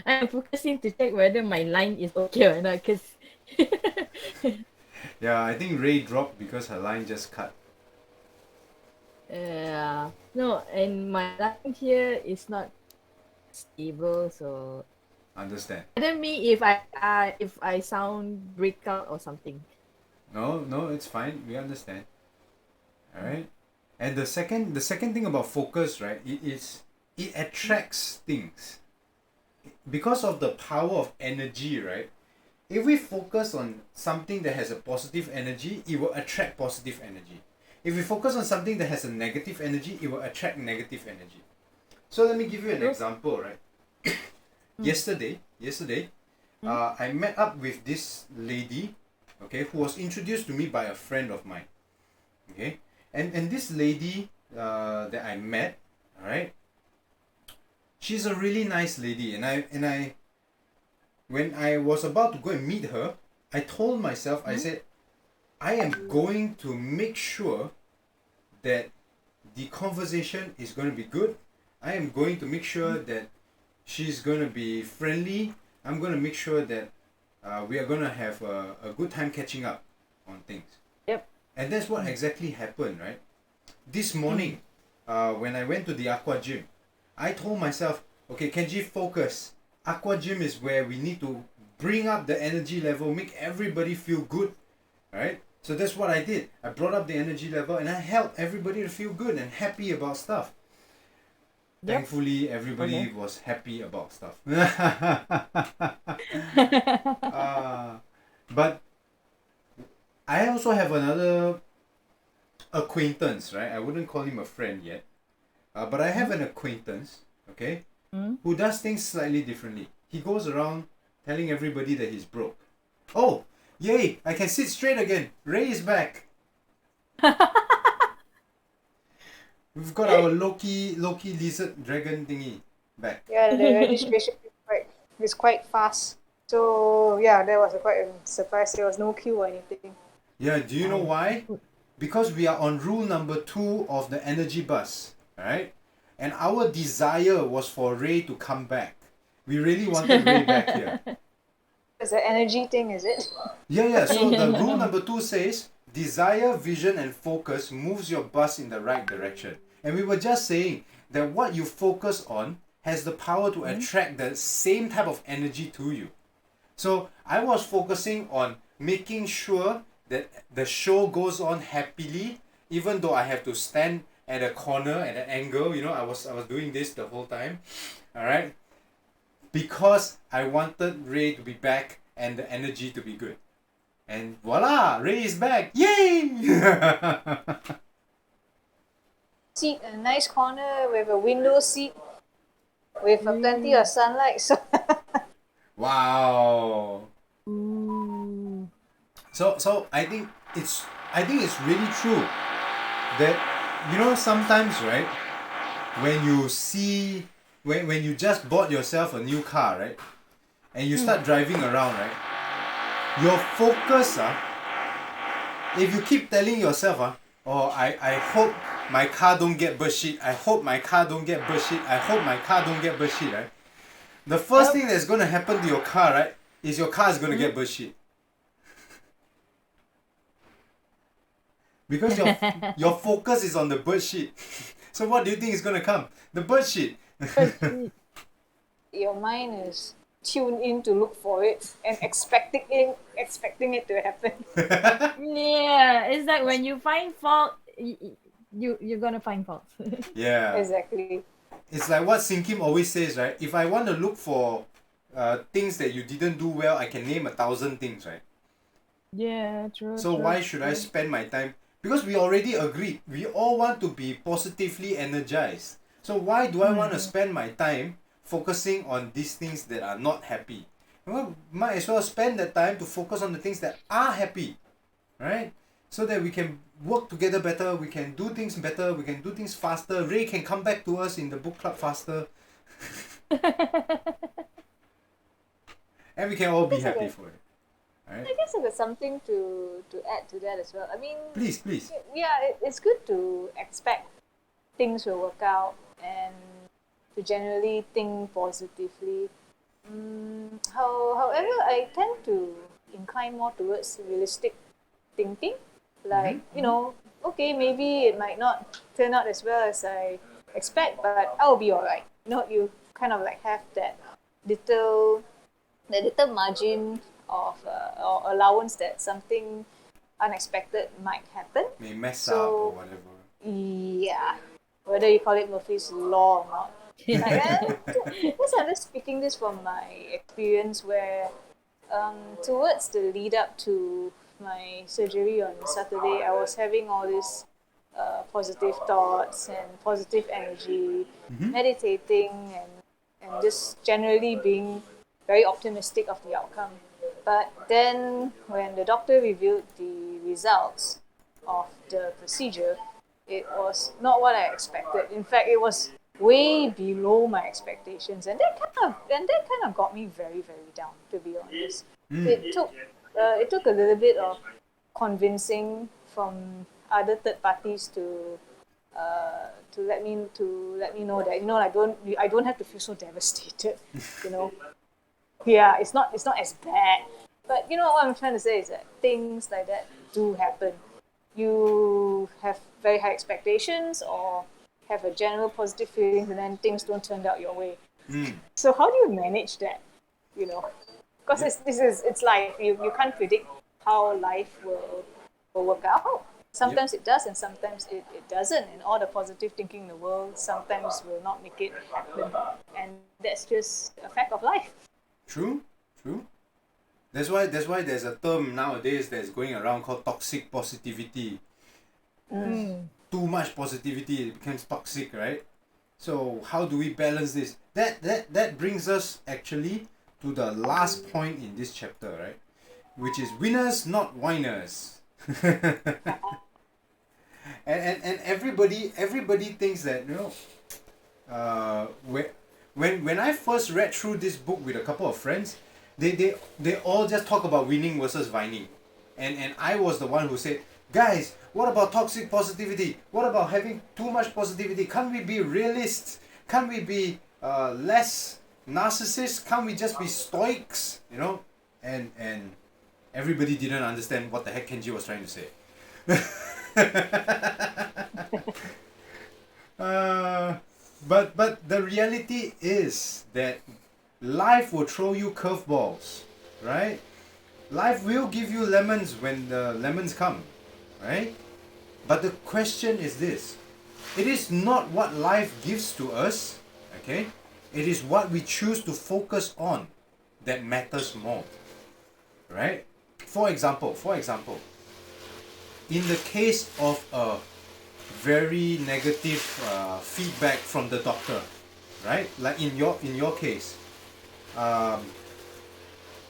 I'm focusing to check whether my line is okay or not, cause Yeah, I think Ray dropped because her line just cut. Yeah. No, and my line here is not stable, so Understand? pardon me if I sound break out or something. No, no, it's fine. We understand. All right. And the second thing about focus, right? It attracts things because of the power of energy, right? If we focus on something that has a positive energy, it will attract positive energy. If we focus on something that has a negative energy, it will attract negative energy. So let me give you an True. example, right? Yesterday, I met up with this lady, okay, who was introduced to me by a friend of mine, okay, and this lady that I met, all right, she's a really nice lady, and I when I was about to go and meet her, I told myself, I said, I am going to make sure that the conversation is going to be good. I am going to make sure that she's going to be friendly. I'm going to make sure that we are going to have a good time catching up on things. Yep. And that's what exactly happened, right? This morning, when I went to the aqua gym, I told myself, okay, Kenji, focus. Aqua gym is where we need to bring up the energy level, make everybody feel good, right? So that's what I did. I brought up the energy level and I helped everybody to feel good and happy about stuff. Yep. Thankfully, everybody Okay. was happy about stuff. But I also have another acquaintance, right? I wouldn't call him a friend yet. But I have an acquaintance, okay, who does things slightly differently. He goes around telling everybody that he's broke. Oh, yay! I can sit straight again. Ray is back. We've got our Loki lizard dragon thingy back. Yeah, the registration is quite fast. So yeah, that was quite a surprise. There was no queue or anything. Yeah, do you know Oh, why? good. Because we are on rule number 2 of the energy bus, right? And our desire was for Ray to come back. We really wanted Ray back here. It's an energy thing, is it? Yeah. So the rule number 2 says desire, vision, and focus moves your bus in the right direction. And we were just saying that what you focus on has the power to attract the same type of energy to you. So I was focusing on making sure that the show goes on happily, even though I have to stand at a corner at an angle. You know, I was doing this the whole time. All right, because I wanted Ray to be back and the energy to be good. And voila, Ray is back! Yay! Seat, a nice corner with a window seat with plenty of sunlight. So Wow. Ooh. So I think it's really true that, you know, sometimes, right, when you see when you just bought yourself a new car, right, and you start driving around, right, your focus, if you keep telling yourself, oh, I hope my car don't get bird shit, I hope my car don't get bird shit, I hope my car don't get bird shit, right, the first thing that's going to happen to your car, right, is your car is going to get bird shit. Because your focus is on the bird shit. So what do you think is going to come? The bird shit. your mind is tuned in to look for it and expecting it to happen. Yeah, it's like when you find fault, you're gonna find fault. Yeah. Exactly. It's like what Sin Kim always says, right? If I want to look for things that you didn't do well, I can name 1,000 things, right? Yeah, true. So why should I spend my time? Because we already agreed. We all want to be positively energized. So why do I want to spend my time focusing on these things that are not happy? Well, might as well spend the time to focus on the things that are happy, right? So that we can work together better, we can do things better, we can do things faster. Ray can come back to us in the book club faster. And we can all be happy for it. Right? I guess there's something to add to that as well. I mean, Please. yeah, it's good to expect things will work out and to generally think positively. However, I tend to incline more towards realistic thinking. Like, you know, okay, maybe it might not turn out as well as I expect, but I'll be alright. You kind of like have little that little margin of or allowance that something unexpected might happen. May mess up or So whatever. yeah, whether you call it Murphy's law or not. Like, and because I'm just speaking this from my experience where towards the lead up to my surgery on Saturday, I was having all these positive thoughts and positive energy, meditating and just generally being very optimistic of the outcome. But then when the doctor revealed the results of the procedure, it was not what I expected. In fact, it was way below my expectations, and that kind of got me very very down. To be honest, it took a little bit of convincing from other third parties to let me know that I don't have to feel so devastated. You know, yeah, it's not as bad. But you know what I'm trying to say is that things like that do happen. You have very high expectations or have a general positive feeling and then things don't turn out your way. So how do you manage that? You know, because it's life. You can't predict how life will work out. Sometimes it does and sometimes it doesn't. And all the positive thinking in the world sometimes will not make it happen. And that's just a fact of life. True. That's why there's a term nowadays that's going around called toxic positivity. Too much positivity, it becomes toxic, right? So how do we balance this? That brings us actually to the last point in this chapter, right? Which is winners, not whiners. and everybody thinks that, you know, when I first read through this book with a couple of friends, they all just talk about winning versus whining, and I was the one who said, guys, what about toxic positivity? What about having too much positivity? Can't we be realists? Can't we be less narcissists? Can't we just be stoics? You know, and everybody didn't understand what the heck Kenji was trying to say. But the reality is that life will throw you curveballs, right? Life will give you lemons when the lemons come, right? But the question is this: it is not what life gives to us, okay? It is what we choose to focus on that matters more, right? For example, in the case of a very negative feedback from the doctor, right? Like in your case,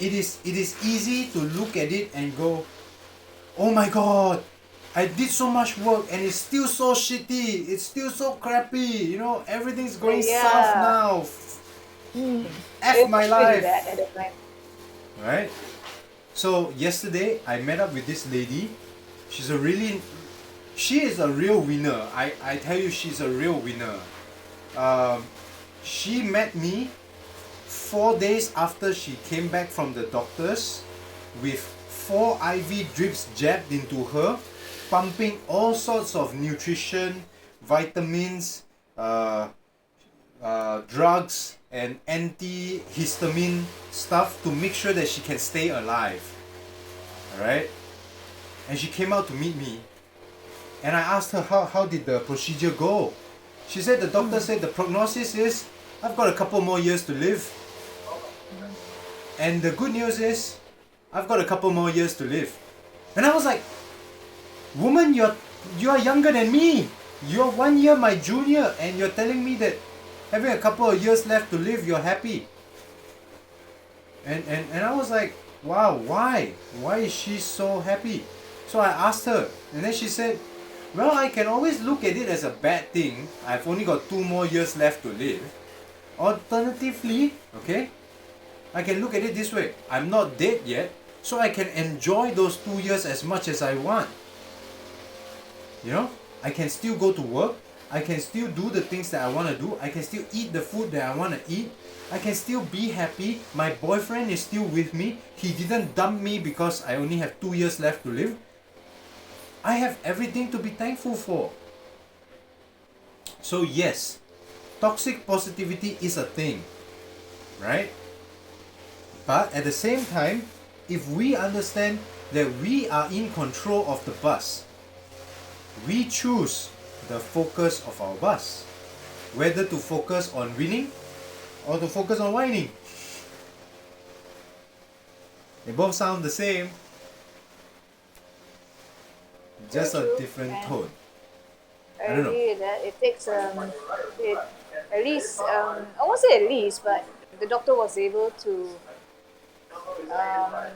it is easy to look at it and go, oh my god, I did so much work and it's still so shitty, it's still so crappy, you know, everything's going south now. F my life. Right? So yesterday I met up with this lady. She is a real winner. I tell you, she's a real winner. She met me 4 days after she came back from the doctors with 4 IV drips jabbed into her, pumping all sorts of nutrition, vitamins, drugs and antihistamine stuff to make sure that she can stay alive. Alright? And she came out to meet me. And I asked her how did the procedure go. She said the doctor said the prognosis is I've got a couple more years to live. And the good news is I've got a couple more years to live. And I was like, woman, you are younger than me. You're 1 year my junior and you're telling me that having a couple of years left to live, you're happy. And I was like, wow, why? Why is she so happy? So I asked her, and then she said, well, I can always look at it as a bad thing. I've only got 2 more years left to live. Alternatively, okay, I can look at it this way. I'm not dead yet, so I can enjoy those 2 years as much as I want. You know, I can still go to work. I can still do the things that I want to do. I can still eat the food that I want to eat. I can still be happy. My boyfriend is still with me. He didn't dump me because I only have 2 years left to live. I have everything to be thankful for. So yes, toxic positivity is a thing, right? But at the same time, if we understand that we are in control of the bus, we choose the focus of our bus, whether to focus on winning or to focus on whining. They both sound the same, just a True. different And tone. I I don't know. agree with that. It takes it at least I won't say at least, but the doctor was able to how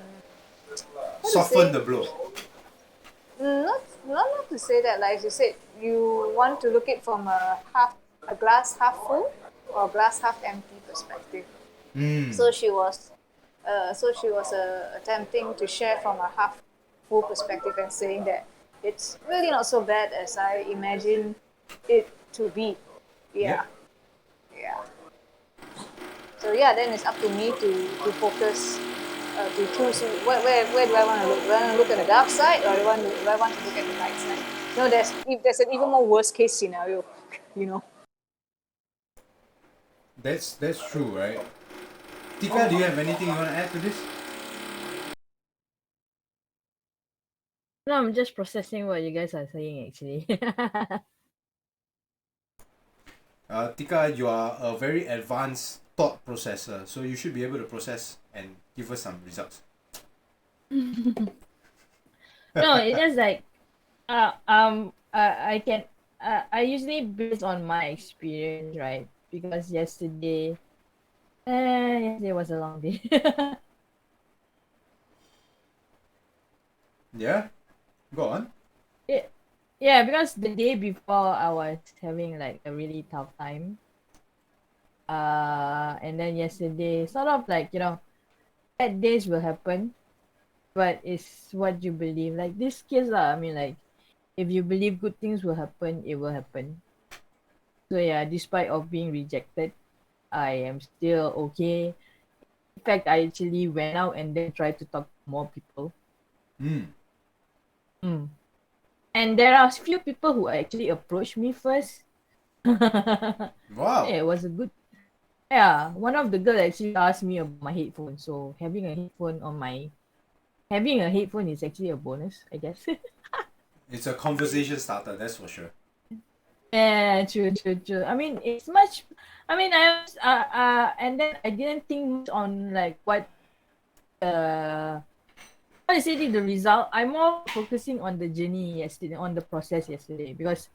to Soften say the blow. not to say that, like you said, you want to look it from a glass half full or a glass half empty perspective. So she was attempting to share from a half full perspective and saying that it's really not so bad as I imagine it to be. Yeah, Yep. yeah. So yeah, then it's up to me to focus, to choose where do I want to look? Do I want to look at the dark side, or do I want to look at the light side? No, there's an even more worst case scenario, you know. That's true, right? Tika, do you have anything you want to add to this? No, I'm just processing what you guys are saying actually. Tika, you are a very advanced thought processor, so you should be able to process and give us some results. No, it's just like I can I usually based on my experience, right? Because yesterday was a long day. Yeah? Go on. Yeah, yeah, because the day before I was having like a really tough time. And then yesterday, sort of like, bad days will happen, but it's what you believe. Like this case, lah. I mean, like, if you believe good things will happen, it will happen. So yeah, despite of being rejected, I am still okay. In fact, I actually went out and then tried to talk to more people. Hmm. Mm. And there are a few people who actually approached me first. Yeah, Wow. it was a good. Yeah, one of the girls actually asked me about my headphone. So having a headphone is actually a bonus, I guess. It's a conversation starter, that's for sure. Yeah, true, true, true. I mean, it's much. I mean, I was and then I didn't think much on like uh what is it the result. I'm more focusing on the journey yesterday, on the process yesterday, because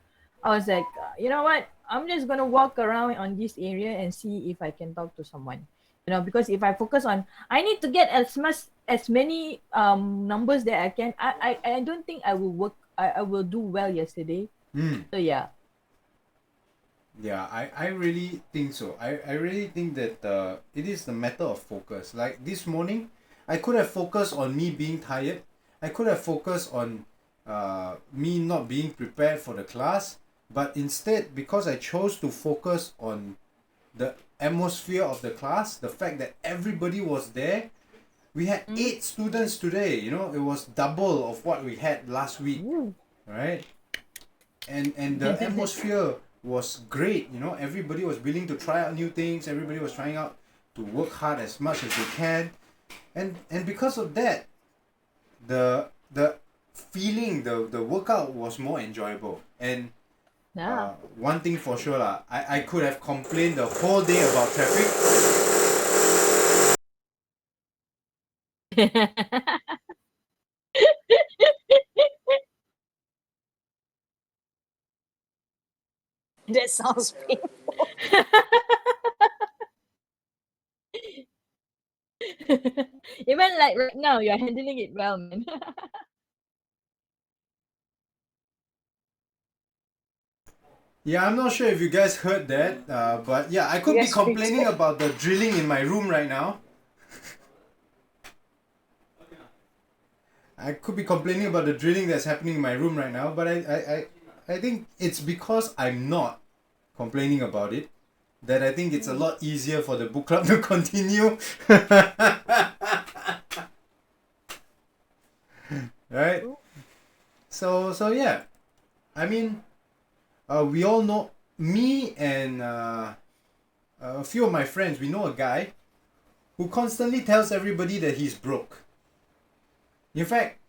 I was like, you know what? I'm just gonna walk around on this area and see if I can talk to someone. Because if I focus on, I need to get as many numbers that I can. I don't think I will work. I will do well yesterday. Hmm. So yeah. Yeah, I really think so. I really think that it is the matter of focus. Like this morning, I could have focused on me being tired. I could have focused on me not being prepared for the class. But instead, because I chose to focus on the atmosphere of the class, the fact that everybody was there, we had Mm. 8 students today. It was double of what we had last week, Ooh. right? And the atmosphere was great. Everybody was willing to try out new things. Everybody was trying out to work hard as much as they can, and because of that, the feeling, the workout was more enjoyable. And Yeah. one thing for sure lah, I could have complained the whole day about traffic. That sounds painful. Even like right now, you're handling it well, man. Yeah, I'm not sure if you guys heard that, but yeah, I could be Yes, we complaining did. about the drilling in my room right now. I could be complaining about the drilling that's happening in my room right now, but I think it's because I'm not complaining about it that I think it's a lot easier for the book club to continue. Right? So So yeah, I mean, we all know, me and a few of my friends, we know a guy who constantly tells everybody that he's broke. In fact,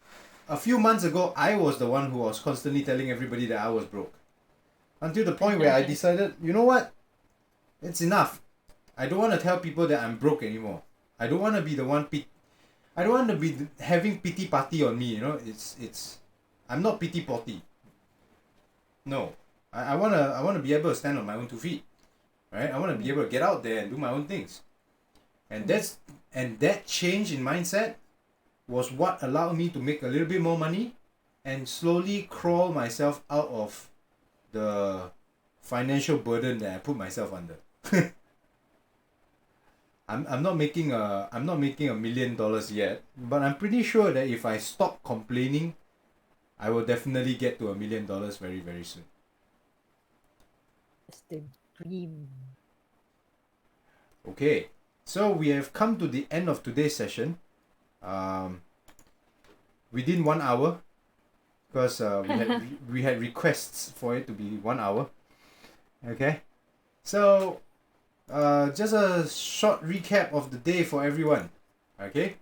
a few months ago, I was the one who was constantly telling everybody that I was broke. Until the point where I decided, you know what? It's enough. I don't want to tell people that I'm broke anymore. I don't want to be the one. I don't want to be having pity party on me. You know, it's. I'm not pity potty. No, I wanna be able to stand on my own 2 feet, right? I wanna be able to get out there and do my own things, and that change in mindset was what allowed me to make a little bit more money, and slowly crawl myself out of the financial burden that I put myself under. I'm not making $1 million yet, but I'm pretty sure that if I stop complaining, I will definitely get to $1 million very, very soon. It's the dream. Okay, so we have come to the end of today's session. Within 1 hour, because we had requests for it to be 1 hour. Okay, so just a short recap of the day for everyone. Okay,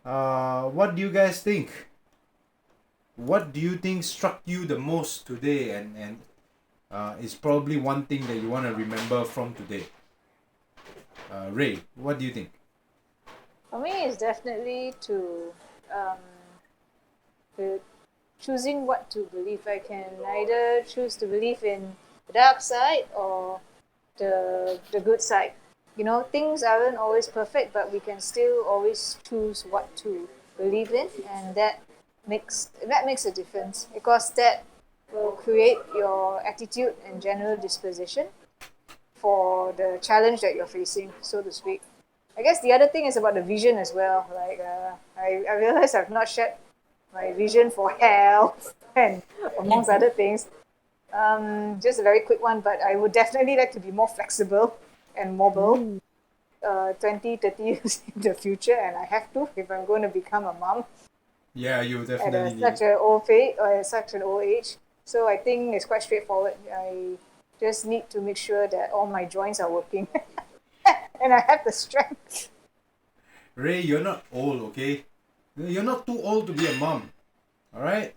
what do you guys think? What do you think struck you the most today, and is probably one thing that you want to remember from today? Ray, what do you think? For me, it's definitely to choosing what to believe. I can either choose to believe in the dark side or the good side. You know, things aren't always perfect, but we can still always choose what to believe in, and that makes a difference, because that will create your attitude and general disposition for the challenge that you're facing, so to speak. I guess the other thing is about the vision as well. Like I realize I've not shared my vision for health and amongst other things. Just a very quick one, but I would definitely like to be more flexible and mobile 20, 30 years in the future, and I have to if I'm going to become a mom Yeah, you at definitely need. such an old age, or at such an old age. So I think it's quite straightforward. I just need to make sure that all my joints are working and I have the strength. Ray, you're not old, okay? You're not too old to be a mom. Alright?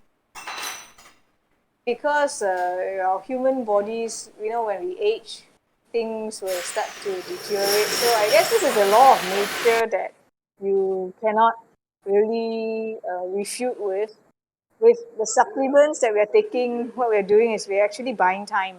Because our human bodies, you know, when we age, things will start to deteriorate. So I guess this is a law of nature that you cannot really refute with. With the supplements that we're taking, what we're doing is we're actually buying time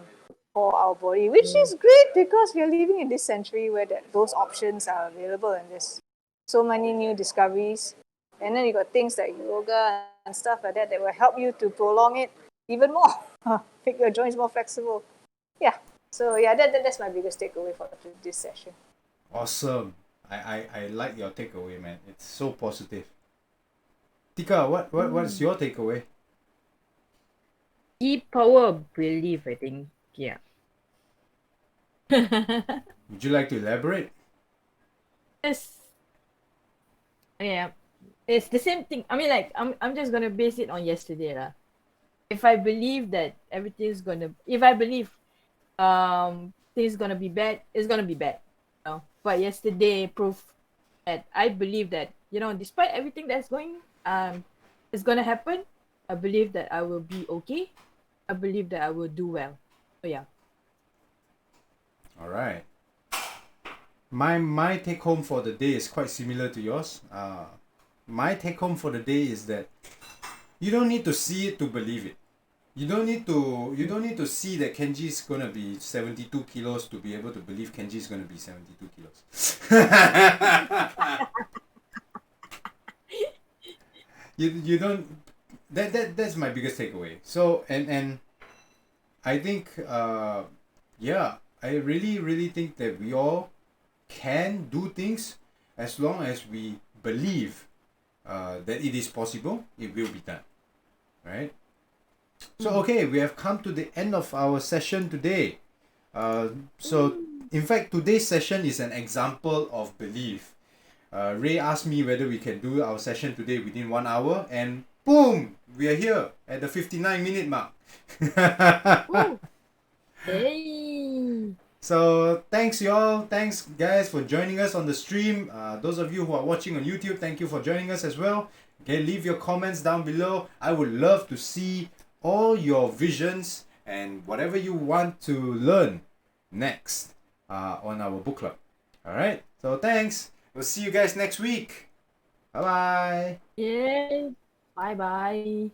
for our body, which is great because we're living in this century where those options are available, and there's so many new discoveries. And then you got things like yoga and stuff like that will help you to prolong it even more, make your joints more flexible. Yeah. So yeah, that's my biggest takeaway for this session. Awesome. I like your takeaway, man. It's so positive. Tika, what's your takeaway? Deep power of belief, I think. Yeah. Would you like to elaborate? It's, yeah. It's the same thing. I mean, like, I'm just gonna base it on yesterday, lah. If I believe that if I believe things gonna be bad, it's gonna be bad. You know? But yesterday proved that I believe that, you know, despite everything that's going is gonna happen, I believe that I will be okay. I believe that I will do well. So yeah. Alright. My take home for the day is quite similar to yours. My take home for the day is that you don't need to see it to believe it. You don't need to see that Kenji is gonna be 72 kilos to be able to believe Kenji is gonna be 72 kilos. you don't. That's my biggest takeaway. So and I think yeah, I really think that we all can do things as long as we believe that it is possible. It will be done, right? So okay, we have come to the end of our session today. So in fact, today's session is an example of belief. Ray asked me whether we can do our session today within 1 hour, and Boom! We are here at the 59-minute mark. Woo. Hey. So thanks y'all, thanks guys for joining us on the stream. Those of you who are watching on YouTube, thank you for joining us as well. Okay, leave your comments down below. I would love to see all your visions and whatever you want to learn next on our book club. Alright, so thanks. We'll see you guys next week. Bye bye. Yay. Bye bye.